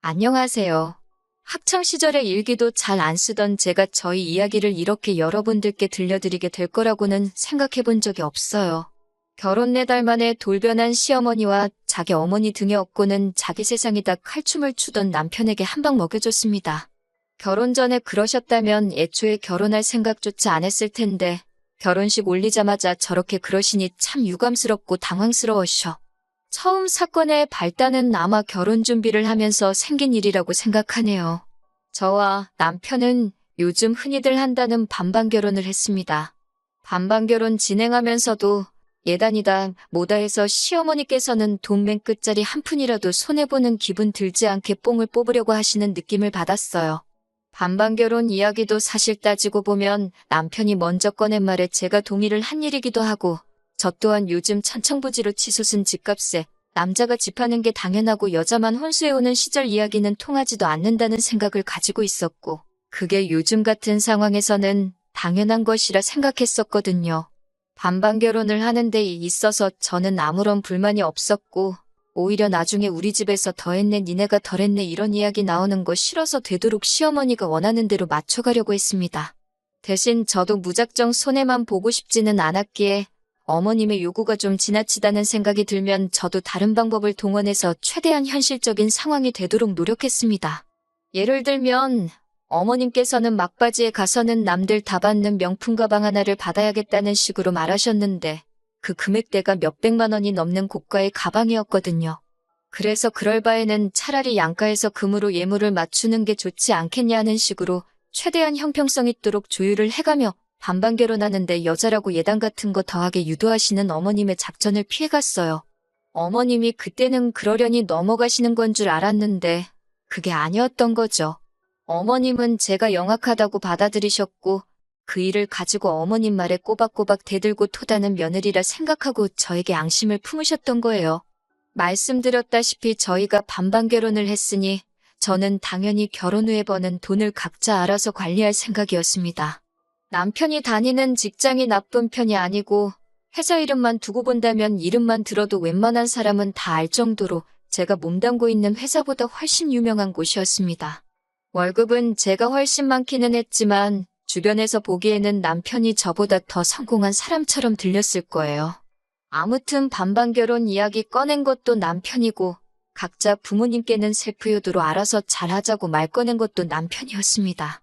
안녕하세요. 학창시절의 일기도 잘 안 쓰던 제가 저희 이야기를 이렇게 여러분들께 들려드리게 될 거라고는 생각해 본 적이 없어요. 결혼 4달 만에 돌변한 시어머니와 자기 어머니 등에 업고는 자기 세상이다 칼춤을 추던 남편에게 한 방 먹여줬습니다. 결혼 전에 그러셨다면 애초에 결혼할 생각조차 안 했을 텐데 결혼식 올리자마자 저렇게 그러시니 참 유감스럽고 당황스러워셔. 처음 사건의 발단은 아마 결혼 준비를 하면서 생긴 일이라고 생각하네요. 저와 남편은 요즘 흔히들 한다는 반반 결혼을 했습니다. 반반 결혼 진행하면서도 예단이다 뭐다 해서 시어머니께서는 돈 맨 끝자리 한 푼이라도 손해보는 기분 들지 않게 뽕을 뽑으려고 하시는 느낌을 받았어요. 반반 결혼 이야기도 사실 따지고 보면 남편이 먼저 꺼낸 말에 제가 동의를 한 일이기도 하고 저 또한 요즘 천청부지로 치솟은 집값에 남자가 집하는 게 당연하고 여자만 혼수해오는 시절 이야기는 통하지도 않는다는 생각을 가지고 있었고 그게 요즘 같은 상황에서는 당연한 것이라 생각했었거든요. 반반 결혼을 하는 데 있어서 저는 아무런 불만이 없었고 오히려 나중에 우리 집에서 더했네 니네가 덜했네 이런 이야기 나오는 거 싫어서 되도록 시어머니가 원하는 대로 맞춰가려고 했습니다. 대신 저도 무작정 손해만 보고 싶지는 않았기에 어머님의 요구가 좀 지나치다는 생각이 들면 저도 다른 방법을 동원해서 최대한 현실적인 상황이 되도록 노력했습니다. 예를 들면 어머님께서는 막바지에 가서는 남들 다 받는 명품 가방 하나를 받아야겠다는 식으로 말하셨는데 그 금액대가 몇백만 원이 넘는 고가의 가방이었거든요. 그래서 그럴 바에는 차라리 양가에서 금으로 예물을 맞추는 게 좋지 않겠냐는 식으로 최대한 형평성 있도록 조율을 해가며 반반 결혼하는데 여자라고 예단 같은 거 더하게 유도하시는 어머님의 작전을 피해갔어요. 어머님이 그때는 그러려니 넘어가시는 건 줄 알았는데 그게 아니었던 거죠. 어머님은 제가 영악하다고 받아들이셨고 그 일을 가지고 어머님 말에 꼬박꼬박 대들고 토다는 며느리라 생각하고 저에게 앙심을 품으셨던 거예요. 말씀드렸다시피 저희가 반반 결혼을 했으니 저는 당연히 결혼 후에 버는 돈을 각자 알아서 관리할 생각이었습니다. 남편이 다니는 직장이 나쁜 편이 아니고 회사 이름만 두고 본다면 이름만 들어도 웬만한 사람은 다 알 정도로 제가 몸담고 있는 회사보다 훨씬 유명한 곳이었습니다. 월급은 제가 훨씬 많기는 했지만 주변에서 보기에는 남편이 저보다 더 성공한 사람처럼 들렸을 거예요. 아무튼 반반 결혼 이야기 꺼낸 것도 남편이고 각자 부모님께는 셀프효도로 알아서 잘하자고 말 꺼낸 것도 남편이었습니다.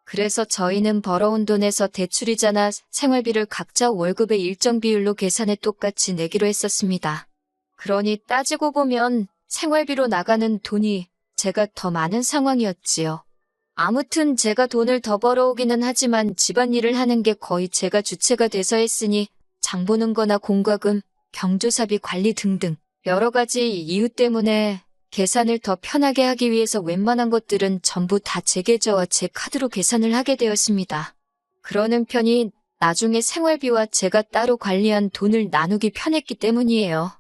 그래서 저희는 벌어온 돈에서 대출이자나 생활비를 각자 월급의 일정 비율로 계산해 똑같이 내기로 했었습니다. 그러니 따지고 보면 생활비로 나가는 돈이 제가 더 많은 상황이었지요. 아무튼 제가 돈을 더 벌어오기는 하지만 집안일을 하는 게 거의 제가 주체가 돼서 했으니 장 보는 거나 공과금, 경조사비 관리 등등 여러 가지 이유 때문에 계산을 더 편하게 하기 위해서 웬만한 것들은 전부 다 제 계좌와 제 카드로 계산을 하게 되었습니다. 그러는 편이 나중에 생활비와 제가 따로 관리한 돈을 나누기 편했기 때문이에요.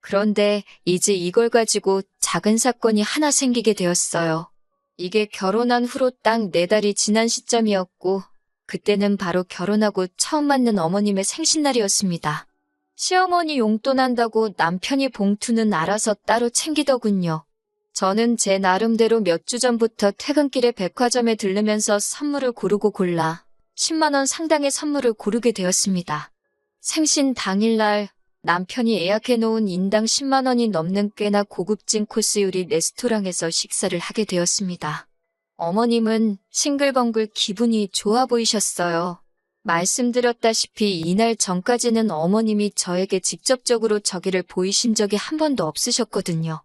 그런데 이제 이걸 가지고 작은 사건이 하나 생기게 되었어요. 이게 결혼한 후로 딱 4달이 지난 시점이었고 그때는 바로 결혼하고 처음 맞는 어머님의 생신날이었습니다. 시어머니 용돈 한다고 남편이 봉투는 알아서 따로 챙기더군요. 저는 제 나름대로 몇 주 전부터 퇴근길에 백화점에 들르면서 선물을 고르고 골라 10만 원 상당의 선물을 고르게 되었습니다. 생신 당일날 남편이 예약해놓은 인당 10만 원이 넘는 꽤나 고급진 코스 요리 레스토랑에서 식사를 하게 되었습니다. 어머님은 싱글벙글 기분이 좋아 보이셨어요. 말씀드렸다시피 이날 전까지는 어머님이 저에게 직접적으로 저기를 보이신 적이 한 번도 없으셨거든요.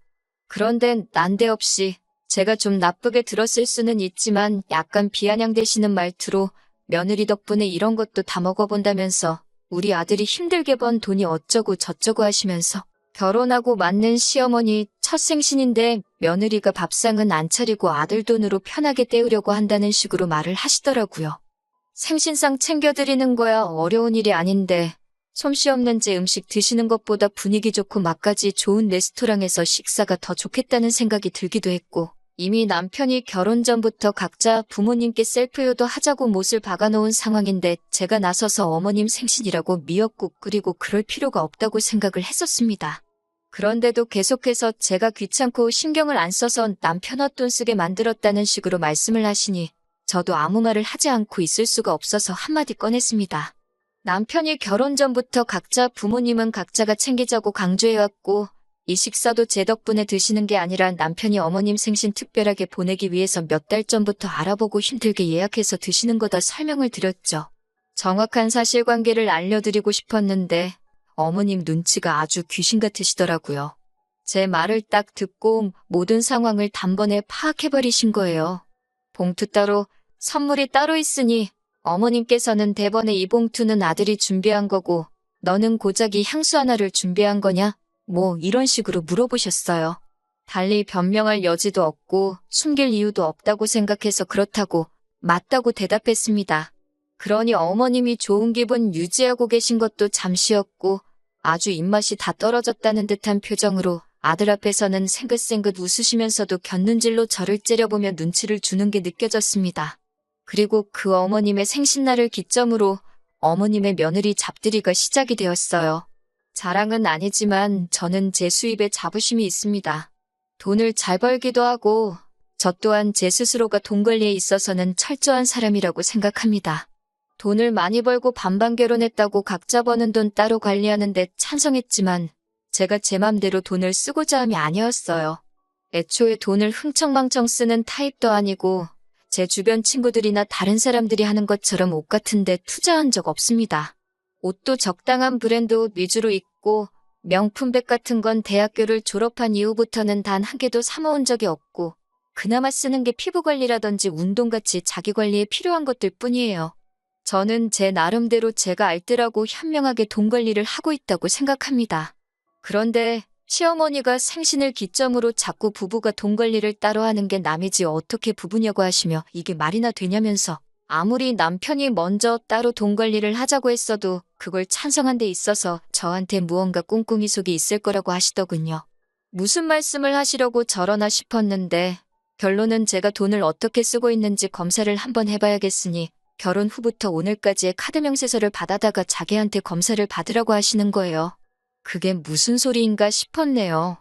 그런데 난데없이 제가 좀 나쁘게 들었을 수는 있지만 약간 비아냥대시는 말투로 며느리 덕분에 이런 것도 다 먹어본다면서 우리 아들이 힘들게 번 돈이 어쩌고 저쩌고 하시면서 결혼하고 맞는 시어머니 첫 생신인데 며느리가 밥상은 안 차리고 아들 돈으로 편하게 때우려고 한다는 식으로 말을 하시더라고요. 생신상 챙겨드리는 거야 어려운 일이 아닌데 솜씨 없는 제 음식 드시는 것보다 분위기 좋고 맛까지 좋은 레스토랑에서 식사가 더 좋겠다는 생각이 들기도 했고 이미 남편이 결혼 전부터 각자 부모님께 셀프효도 하자고 못을 박아놓은 상황인데 제가 나서서 어머님 생신이라고 미역국 끓이고 그럴 필요가 없다고 생각을 했었습니다. 그런데도 계속해서 제가 귀찮고 신경을 안 써서 남편 헛돈 쓰게 만들었다는 식으로 말씀을 하시니 저도 아무 말을 하지 않고 있을 수가 없어서 한마디 꺼냈습니다. 남편이 결혼 전부터 각자 부모님은 각자가 챙기자고 강조해왔고 이 식사도 제 덕분에 드시는 게 아니라 남편이 어머님 생신 특별하게 보내기 위해서 몇 달 전부터 알아보고 힘들게 예약해서 드시는 거다 설명을 드렸죠. 정확한 사실관계를 알려드리고 싶었는데 어머님 눈치가 아주 귀신 같으시더라고요. 제 말을 딱 듣고 모든 상황을 단번에 파악해버리신 거예요. 봉투 따로, 선물이 따로 있으니 어머님께서는 대번에 이 봉투는 아들이 준비한 거고 너는 고작이 향수 하나를 준비한 거냐? 뭐 이런 식으로 물어보셨어요. 달리 변명할 여지도 없고 숨길 이유도 없다고 생각해서 그렇다고 맞다고 대답했습니다. 그러니 어머님이 좋은 기분 유지하고 계신 것도 잠시였고 아주 입맛이 다 떨어졌다는 듯한 표정으로 아들 앞에서는 생긋생긋 웃으시면서도 곁눈질로 저를 째려보며 눈치를 주는 게 느껴졌습니다. 그리고 그 어머님의 생신날을 기점으로 어머님의 며느리 잡들이가 시작이 되었어요. 자랑은 아니지만 저는 제 수입에 자부심이 있습니다. 돈을 잘 벌기도 하고 저 또한 제 스스로가 돈 관리에 있어서는 철저한 사람이라고 생각합니다. 돈을 많이 벌고 반반 결혼했다고 각자 버는 돈 따로 관리하는데 찬성했지만 제가 제 맘대로 돈을 쓰고자 함이 아니었어요. 애초에 돈을 흥청망청 쓰는 타입도 아니고 제 주변 친구들이나 다른 사람들이 하는 것처럼 옷 같은데 투자한 적 없습니다. 옷도 적당한 브랜드 옷 위주로 입고 명품백 같은 건 대학교를 졸업한 이후부터는 단 한 개도 사모은 적이 없고 그나마 쓰는 게 피부관리라든지 운동같이 자기관리에 필요한 것들 뿐이에요. 저는 제 나름대로 제가 알뜰하고 현명하게 돈 관리를 하고 있다고 생각합니다. 그런데 시어머니가 생신을 기점으로 자꾸 부부가 돈 관리를 따로 하는 게 남이지 어떻게 부부냐고 하시며 이게 말이나 되냐면서 아무리 남편이 먼저 따로 돈 관리를 하자고 했어도 그걸 찬성한 데 있어서 저한테 무언가 꿍꿍이 속이 있을 거라고 하시더군요. 무슨 말씀을 하시려고 저러나 싶었는데 결론은 제가 돈을 어떻게 쓰고 있는지 검사를 한번 해봐야겠으니 결혼 후부터 오늘까지의 카드 명세서를 받아다가 자기한테 검사를 받으라고 하시는 거예요. 그게 무슨 소리인가 싶었네요.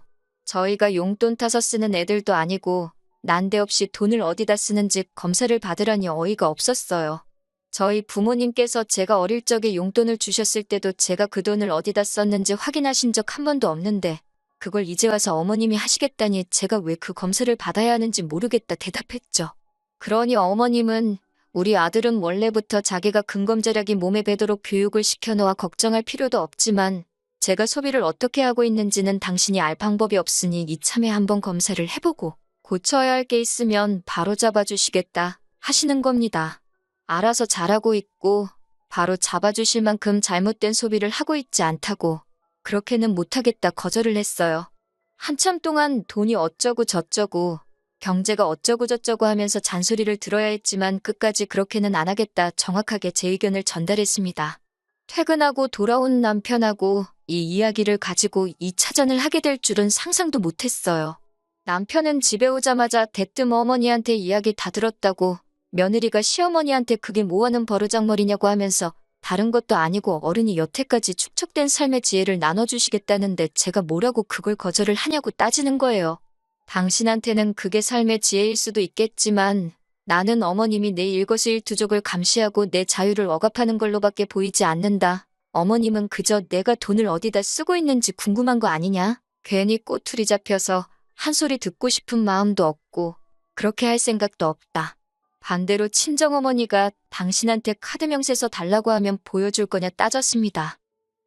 저희가 용돈 타서 쓰는 애들도 아니고 난데없이 돈을 어디다 쓰는지 검사를 받으라니 어이가 없었어요. 저희 부모님께서 제가 어릴 적에 용돈을 주셨을 때도 제가 그 돈을 어디다 썼는지 확인하신 적 한 번도 없는데 그걸 이제 와서 어머님이 하시겠다니 제가 왜 그 검사를 받아야 하는지 모르겠다 대답했죠. 그러니 어머님은 우리 아들은 원래부터 자기가 근검절약이 몸에 배도록 교육을 시켜놓아 걱정할 필요도 없지만 제가 소비를 어떻게 하고 있는지는 당신이 알 방법이 없으니 이참에 한번 검사를 해보고 고쳐야 할 게 있으면 바로 잡아주시겠다 하시는 겁니다. 알아서 잘하고 있고 바로 잡아주실 만큼 잘못된 소비를 하고 있지 않다고 그렇게는 못하겠다 거절을 했어요. 한참 동안 돈이 어쩌고 저쩌고 경제가 어쩌고 저쩌고 하면서 잔소리를 들어야 했지만 끝까지 그렇게는 안 하겠다 정확하게 제 의견을 전달했습니다. 퇴근하고 돌아온 남편하고 이 이야기를 가지고 2차전을 하게 될 줄은 상상도 못했어요. 남편은 집에 오자마자 대뜸 어머니한테 이야기 다 들었다고 며느리가 시어머니한테 그게 뭐하는 버르장머리냐고 하면서 다른 것도 아니고 어른이 여태까지 축적된 삶의 지혜를 나눠주시겠다는데 제가 뭐라고 그걸 거절을 하냐고 따지는 거예요. 당신한테는 그게 삶의 지혜일 수도 있겠지만 나는 어머님이 내 일거수일투족을 감시하고 내 자유를 억압하는 걸로밖에 보이지 않는다. 어머님은 그저 내가 돈을 어디다 쓰고 있는지 궁금한 거 아니냐? 괜히 꼬투리 잡혀서 한 소리 듣고 싶은 마음도 없고 그렇게 할 생각도 없다. 반대로 친정어머니가 당신한테 카드 명세서 달라고 하면 보여줄 거냐 따졌습니다.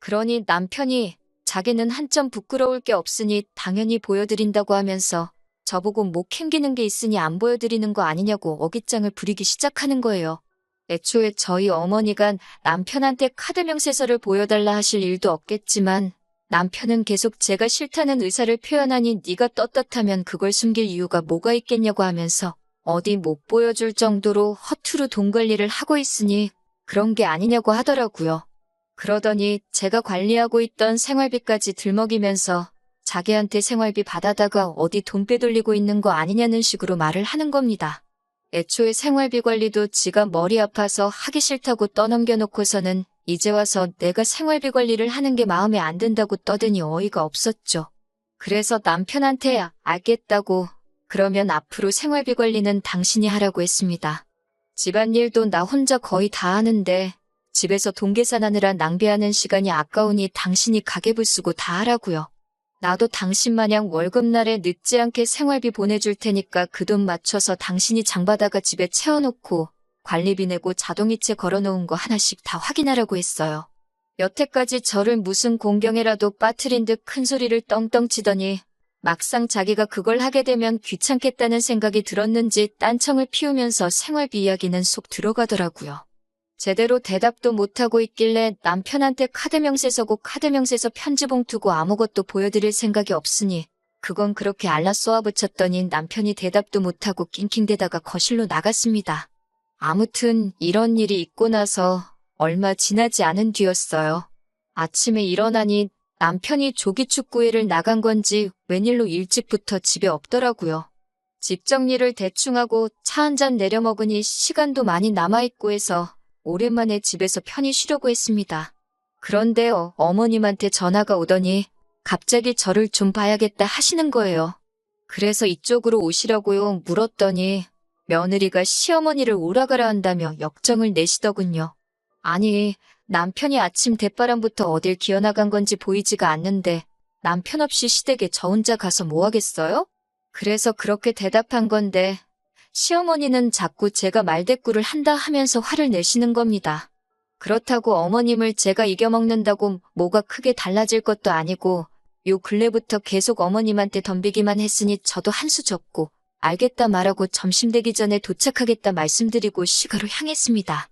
그러니 남편이 자기는 한점 부끄러울 게 없으니 당연히 보여드린다고 하면서 저보고 뭐 캥기는 게 있으니 안 보여드리는 거 아니냐고 어깃장을 부리기 시작하는 거예요. 애초에 저희 어머니가 남편한테 카드 명세서를 보여달라 하실 일도 없겠지만 남편은 계속 제가 싫다는 의사를 표현하니 네가 떳떳하면 그걸 숨길 이유가 뭐가 있겠냐고 하면서 어디 못 보여줄 정도로 허투루 돈 관리를 하고 있으니 그런 게 아니냐고 하더라고요. 그러더니 제가 관리하고 있던 생활비까지 들먹이면서 자기한테 생활비 받아다가 어디 돈 빼돌리고 있는 거 아니냐는 식으로 말을 하는 겁니다. 애초에 생활비 관리도 지가 머리 아파서 하기 싫다고 떠넘겨놓고서는 이제 와서 내가 생활비 관리를 하는 게 마음에 안 든다고 떠드니 어이가 없었죠. 그래서 남편한테 알겠다고 그러면 앞으로 생활비 관리는 당신이 하라고 했습니다. 집안일도 나 혼자 거의 다 하는데 집에서 돈 계산하느라 낭비하는 시간이 아까우니 당신이 가계부 쓰고 다 하라고요. 나도 당신 마냥 월급날에 늦지 않게 생활비 보내줄 테니까 그 돈 맞춰서 당신이 장바다가 집에 채워놓고 관리비 내고 자동이체 걸어놓은 거 하나씩 다 확인하라고 했어요. 여태까지 저를 무슨 공경에라도 빠뜨린 듯 큰 소리를 떵떵 치더니 막상 자기가 그걸 하게 되면 귀찮겠다는 생각이 들었는지 딴청을 피우면서 생활비 이야기는 속 들어가더라고요. 제대로 대답도 못하고 있길래 남편한테 카드 명세서고 카드 명세서 편지 봉투고 아무것도 보여드릴 생각이 없으니 그건 그렇게 알라 쏘아붙였더니 남편이 대답도 못하고 낑낑대다가 거실로 나갔습니다. 아무튼 이런 일이 있고 나서 얼마 지나지 않은 뒤였어요. 아침에 일어나니 남편이 조기축구회를 나간 건지 웬일로 일찍부터 집에 없더라고요. 집 정리를 대충 하고 차 한 잔 내려 먹으니 시간도 많이 남아있고 해서 오랜만에 집에서 편히 쉬려고 했습니다. 그런데 어머님한테 전화가 오더니 갑자기 저를 좀 봐야겠다 하시는 거예요. 그래서 이쪽으로 오시라고요 물었더니 며느리가 시어머니를 오라가라 한다며 역정을 내시더군요. 아니, 남편이 아침 대바람부터 어딜 기어나간 건지 보이지가 않는데 남편 없이 시댁에 저 혼자 가서 뭐 하겠어요? 그래서 그렇게 대답한 건데 시어머니는 자꾸 제가 말대꾸를 한다 하면서 화를 내시는 겁니다. 그렇다고 어머님을 제가 이겨먹는다고 뭐가 크게 달라질 것도 아니고 요 근래부터 계속 어머님한테 덤비기만 했으니 저도 한 수 접고 알겠다 말하고 점심 되기 전에 도착하겠다 말씀드리고 시가로 향했습니다.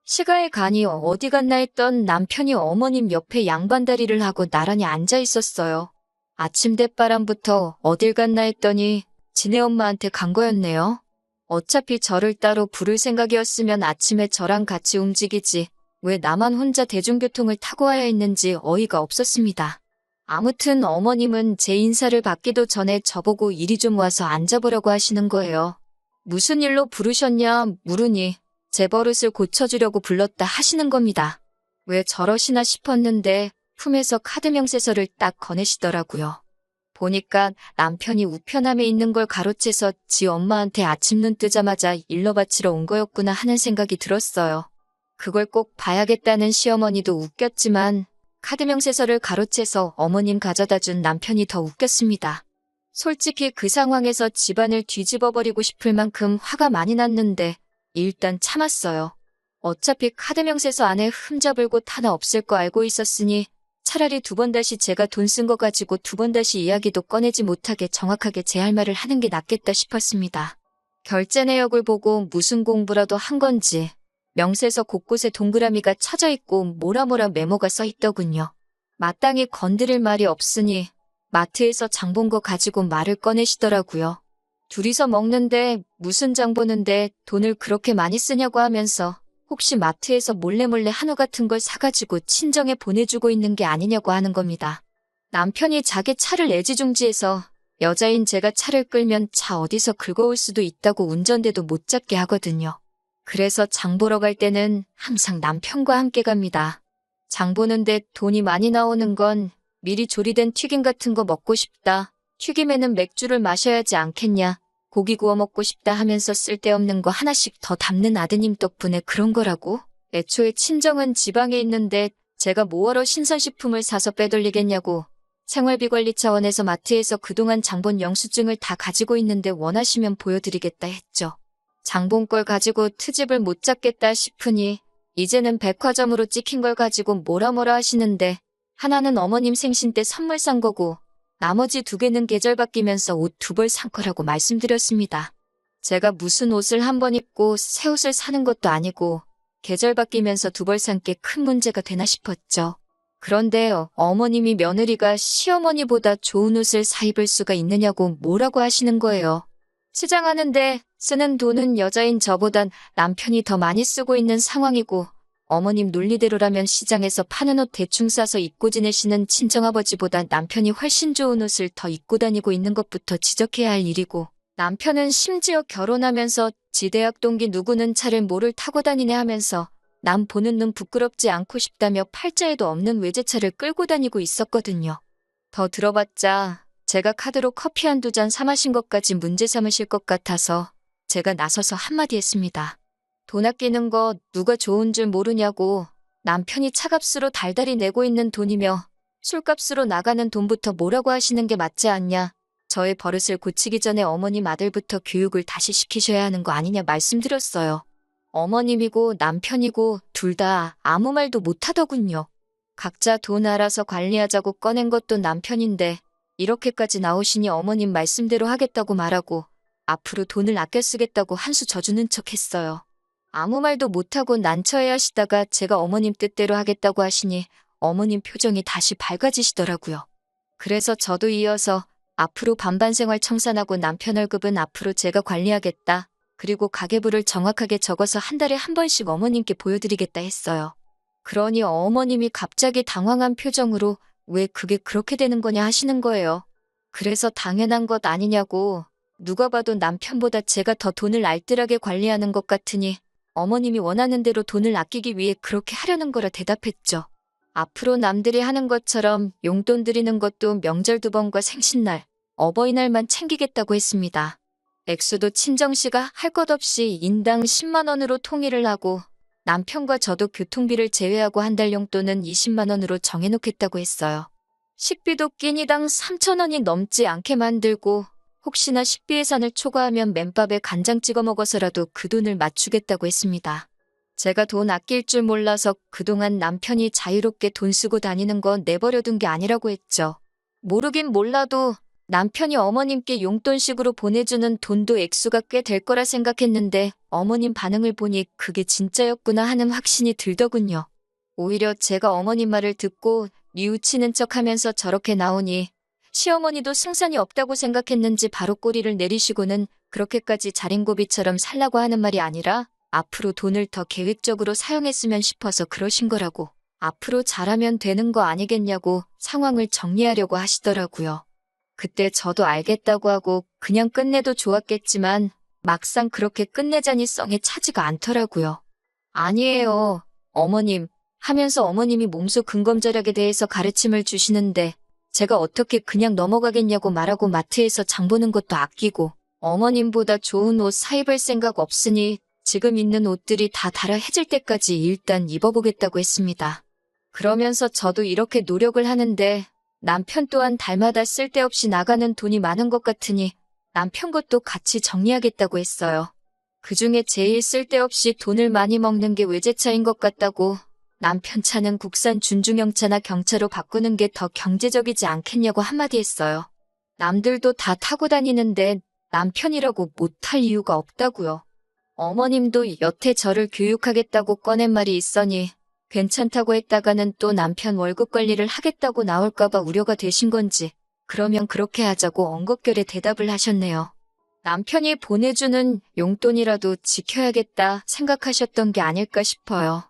시가에 가니 어디 갔나 했던 남편이 어머님 옆에 양반다리를 하고 나란히 앉아 있었어요. 아침 대바람부터 어딜 갔나 했더니 지네 엄마한테 간 거였네요. 어차피 저를 따로 부를 생각이었으면 아침에 저랑 같이 움직이지 왜 나만 혼자 대중교통을 타고 와야 했는지 어이가 없었습니다. 아무튼 어머님은 제 인사를 받기도 전에 저보고 이리 좀 와서 앉아보라고 하시는 거예요. 무슨 일로 부르셨냐 물으니 제 버릇을 고쳐주려고 불렀다 하시는 겁니다. 왜 저러시나 싶었는데 품에서 카드 명세서를 딱 꺼내시더라고요. 보니까 남편이 우편함에 있는 걸 가로채서 지 엄마한테 아침 눈 뜨자마자 일러 바치러 온 거였구나 하는 생각이 들었어요. 그걸 꼭 봐야겠다는 시어머니도 웃겼지만 카드 명세서를 가로채서 어머님 가져다 준 남편이 더 웃겼습니다. 솔직히 그 상황에서 집안을 뒤집어버리고 싶을 만큼 화가 많이 났는데 일단 참았어요. 어차피 카드 명세서 안에 흠잡을 곳 하나 없을 거 알고 있었으니 차라리 두 번 다시 제가 돈 쓴 거 가지고 두 번 다시 이야기도 꺼내지 못하게 정확하게 제 할 말을 하는 게 낫겠다 싶었습니다. 결제 내역을 보고 무슨 공부라도 한 건지 명세서 곳곳에 동그라미가 쳐져 있고 뭐라 메모가 써 있더군요. 마땅히 건드릴 말이 없으니 마트에서 장 본 거 가지고 말을 꺼내시더라고요. 둘이서 먹는데 무슨 장 보는데 돈을 그렇게 많이 쓰냐고 하면서 혹시 마트에서 몰래 한우 같은 걸 사가지고 친정에 보내주고 있는 게 아니냐고 하는 겁니다. 남편이 자기 차를 애지중지해서 여자인 제가 차를 끌면 차 어디서 긁어올 수도 있다고 운전대도 못 잡게 하거든요. 그래서 장 보러 갈 때는 항상 남편과 함께 갑니다. 장 보는데 돈이 많이 나오는 건 미리 조리된 튀김 같은 거 먹고 싶다. 튀김에는 맥주를 마셔야지 않겠냐. 고기 구워 먹고 싶다 하면서 쓸데없는 거 하나씩 더 담는 아드님 덕분에 그런 거라고? 애초에 친정은 지방에 있는데 제가 뭐하러 신선식품을 사서 빼돌리겠냐고. 생활비 관리 차원에서 마트에서 그동안 장본 영수증을 다 가지고 있는데 원하시면 보여드리겠다 했죠. 장본 걸 가지고 트집을 못 잡겠다 싶으니 이제는 백화점으로 찍힌 걸 가지고 뭐라 하시는데 하나는 어머님 생신 때 선물 산 거고 나머지 두 개는 계절 바뀌면서 옷 두 벌 산 거라고 말씀드렸습니다. 제가 무슨 옷을 한 번 입고 새 옷을 사는 것도 아니고 계절 바뀌면서 두 벌 산 게 큰 문제가 되나 싶었죠. 그런데 어머님이 며느리가 시어머니보다 좋은 옷을 사 입을 수가 있느냐고 뭐라고 하시는 거예요. 시장하는데 쓰는 돈은 여자인 저보단 남편이 더 많이 쓰고 있는 상황이고 어머님 논리대로라면 시장에서 파는 옷 대충 싸서 입고 지내시는 친정아버지보다 남편이 훨씬 좋은 옷을 더 입고 다니고 있는 것부터 지적해야 할 일이고 남편은 심지어 결혼하면서 지 대학 동기 누구는 차를 뭐를 타고 다니네 하면서 남 보는 눈 부끄럽지 않고 싶다며 팔자에도 없는 외제차를 끌고 다니고 있었거든요. 더 들어봤자 제가 카드로 커피 한두 잔 사 마신 것까지 문제 삼으실 것 같아서 제가 나서서 한마디 했습니다. 돈 아끼는 거 누가 좋은 줄 모르냐고. 남편이 차값으로 달달이 내고 있는 돈이며 술값으로 나가는 돈부터 뭐라고 하시는 게 맞지 않냐. 저의 버릇을 고치기 전에 어머님 아들부터 교육을 다시 시키셔야 하는 거 아니냐 말씀드렸어요. 어머님이고 남편이고 둘 다 아무 말도 못하더군요. 각자 돈 알아서 관리하자고 꺼낸 것도 남편인데 이렇게까지 나오시니 어머님 말씀대로 하겠다고 말하고 앞으로 돈을 아껴 쓰겠다고 한 수 져주는 척 했어요. 아무 말도 못하고 난처해 하시다가 제가 어머님 뜻대로 하겠다고 하시니 어머님 표정이 다시 밝아지시더라고요. 그래서 저도 이어서 앞으로 반반 생활 청산하고 남편 월급은 앞으로 제가 관리하겠다. 그리고 가계부를 정확하게 적어서 한 달에 한 번씩 어머님께 보여드리겠다 했어요. 그러니 어머님이 갑자기 당황한 표정으로 왜 그게 그렇게 되는 거냐 하시는 거예요. 그래서 당연한 것 아니냐고. 누가 봐도 남편보다 제가 더 돈을 알뜰하게 관리하는 것 같으니 어머님이 원하는 대로 돈을 아끼기 위해 그렇게 하려는 거라 대답했죠. 앞으로 남들이 하는 것처럼 용돈 드리는 것도 명절 2번과 생신날, 어버이날만 챙기겠다고 했습니다. 액수도 친정씨가 할 것 없이 인당 10만 원으로 통일을 하고 남편과 저도 교통비를 제외하고 한 달 용돈은 20만 원으로 정해놓겠다고 했어요. 식비도 끼니당 3천 원이 넘지 않게 만들고 혹시나 식비 예산을 초과하면 맨밥에 간장 찍어 먹어서라도 그 돈을 맞추겠다고 했습니다. 제가 돈 아낄 줄 몰라서 그동안 남편이 자유롭게 돈 쓰고 다니는 건 내버려둔 게 아니라고 했죠. 모르긴 몰라도 남편이 어머님께 용돈식으로 보내주는 돈도 액수가 꽤 될 거라 생각했는데 어머님 반응을 보니 그게 진짜였구나 하는 확신이 들더군요. 오히려 제가 어머님 말을 듣고 뉘우치는 척하면서 저렇게 나오니 시어머니도 승산이 없다고 생각했는지 바로 꼬리를 내리시고는 그렇게까지 자린고비처럼 살라고 하는 말이 아니라 앞으로 돈을 더 계획적으로 사용했으면 싶어서 그러신 거라고, 앞으로 잘하면 되는 거 아니겠냐고 상황을 정리하려고 하시더라고요. 그때 저도 알겠다고 하고 그냥 끝내도 좋았겠지만 막상 그렇게 끝내자니 썽에 차지가 않더라고요. 아니에요, 어머님 하면서 어머님이 몸소 근검절약에 대해서 가르침을 주시는데 제가 어떻게 그냥 넘어가겠냐고 말하고 마트에서 장 보는 것도 아끼고 어머님보다 좋은 옷 사입을 생각 없으니 지금 있는 옷들이 다 달아해질 때까지 일단 입어보겠다고 했습니다. 그러면서 저도 이렇게 노력을 하는데 남편 또한 달마다 쓸데없이 나가는 돈이 많은 것 같으니 남편 것도 같이 정리하겠다고 했어요. 그중에 제일 쓸데없이 돈을 많이 먹는 게 외제차인 것 같다고, 남편 차는 국산 준중형차나 경차로 바꾸는 게 더 경제적이지 않겠냐고 한마디 했어요. 남들도 다 타고 다니는데 남편이라고 못할 이유가 없다고요. 어머님도 여태 저를 교육하겠다고 꺼낸 말이 있으니 괜찮다고 했다가는 또 남편 월급 관리를 하겠다고 나올까봐 우려가 되신 건지 그러면 그렇게 하자고 엉겁결에 대답을 하셨네요. 남편이 보내주는 용돈이라도 지켜야겠다 생각하셨던 게 아닐까 싶어요.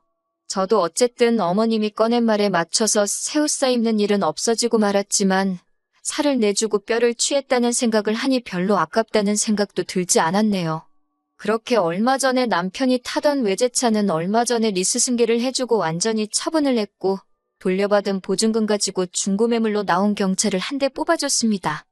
저도 어쨌든 어머님이 꺼낸 말에 맞춰서 새 옷 사입는 일은 없어지고 말았지만 살을 내주고 뼈를 취했다는 생각을 하니 별로 아깝다는 생각도 들지 않았네요. 그렇게 얼마 전에 남편이 타던 외제차는 얼마 전에 리스 승계를 해주고 완전히 처분을 했고 돌려받은 보증금 가지고 중고매물로 나온 경차를 한 대 뽑아줬습니다.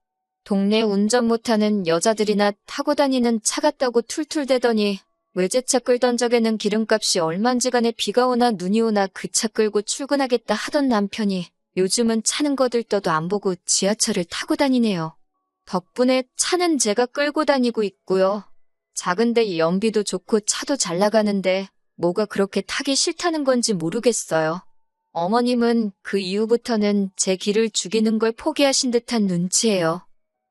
동네 운전 못하는 여자들이나 타고 다니는 차 같다고 툴툴대더니 외제차 끌던 적에는 기름값이 얼만지간에 비가 오나 눈이 오나 그 차 끌고 출근하겠다 하던 남편이 요즘은 차는 거들떠도 안 보고 지하철을 타고 다니네요. 덕분에 차는 제가 끌고 다니고 있고요. 작은데 연비도 좋고 차도 잘 나가는데 뭐가 그렇게 타기 싫다는 건지 모르겠어요. 어머님은 그 이후부터는 제 길을 죽이는 걸 포기하신 듯한 눈치예요.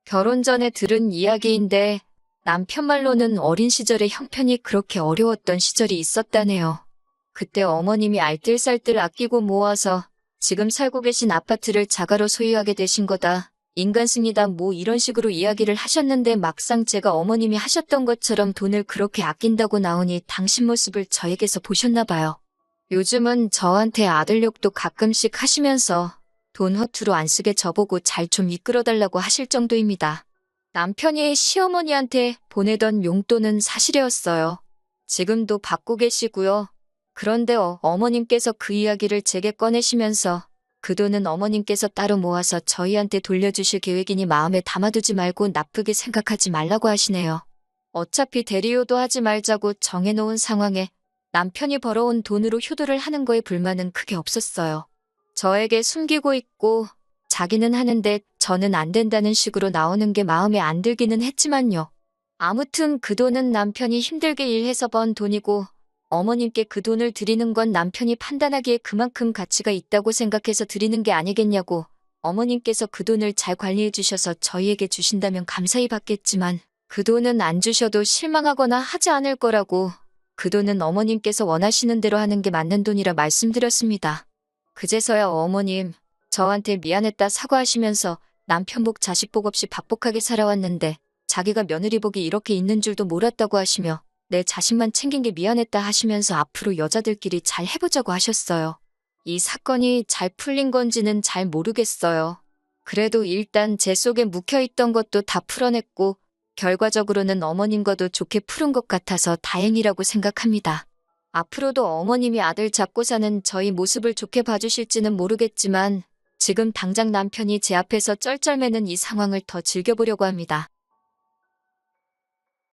결혼 전에 들은 이야기인데 남편 말로는 어린 시절에 형편이 그렇게 어려웠던 시절이 있었다네요. 그때 어머님이 알뜰살뜰 아끼고 모아서 지금 살고 계신 아파트를 자가로 소유하게 되신 거다. 인간승이다 뭐 이런 식으로 이야기를 하셨는데 막상 제가 어머님이 하셨던 것처럼 돈을 그렇게 아낀다고 나오니 당신 모습을 저에게서 보셨나 봐요. 요즘은 저한테 아들 욕도 가끔씩 하시면서 돈 허투루 안 쓰게 저보고 잘 좀 이끌어달라고 하실 정도입니다. 남편이 시어머니한테 보내던 용돈은 사실이었어요. 지금도 받고 계시고요. 그런데 어머님께서 그 이야기를 제게 꺼내시면서 그 돈은 어머님께서 따로 모아서 저희한테 돌려주실 계획이니 마음에 담아두지 말고 나쁘게 생각하지 말라고 하시네요. 어차피 대리효도 하지 말자고 정해놓은 상황에 남편이 벌어온 돈으로 효도를 하는 거에 불만은 크게 없었어요. 저에게 숨기고 있고 자기는 하는데 저는 안 된다는 식으로 나오는 게 마음에 안 들기는 했지만요. 아무튼 그 돈은 남편이 힘들게 일해서 번 돈이고 어머님께 그 돈을 드리는 건 남편이 판단하기에 그만큼 가치가 있다고 생각해서 드리는 게 아니겠냐고. 어머님께서 그 돈을 잘 관리해 주셔서 저희에게 주신다면 감사히 받겠지만 그 돈은 안 주셔도 실망하거나 하지 않을 거라고. 그 돈은 어머님께서 원하시는 대로 하는 게 맞는 돈이라 말씀드렸습니다. 그제서야 어머님 저한테 미안했다 사과하시면서 남편 복 자식 복 없이 박복하게 살아왔는데 자기가 며느리 복이 이렇게 있는 줄도 몰랐다고 하시며 내 자식만 챙긴 게 미안했다 하시면서 앞으로 여자들끼리 잘 해보자고 하셨어요. 이 사건이 잘 풀린 건지는 잘 모르겠어요. 그래도 일단 제 속에 묵혀있던 것도 다 풀어냈고 결과적으로는 어머님과도 좋게 푸른 것 같아서 다행이라고 생각합니다. 앞으로도 어머님이 아들 잡고 사는 저희 모습을 좋게 봐주실지는 모르겠지만 지금 당장 남편이 제 앞에서 쩔쩔매는 이 상황을 더 즐겨보려고 합니다.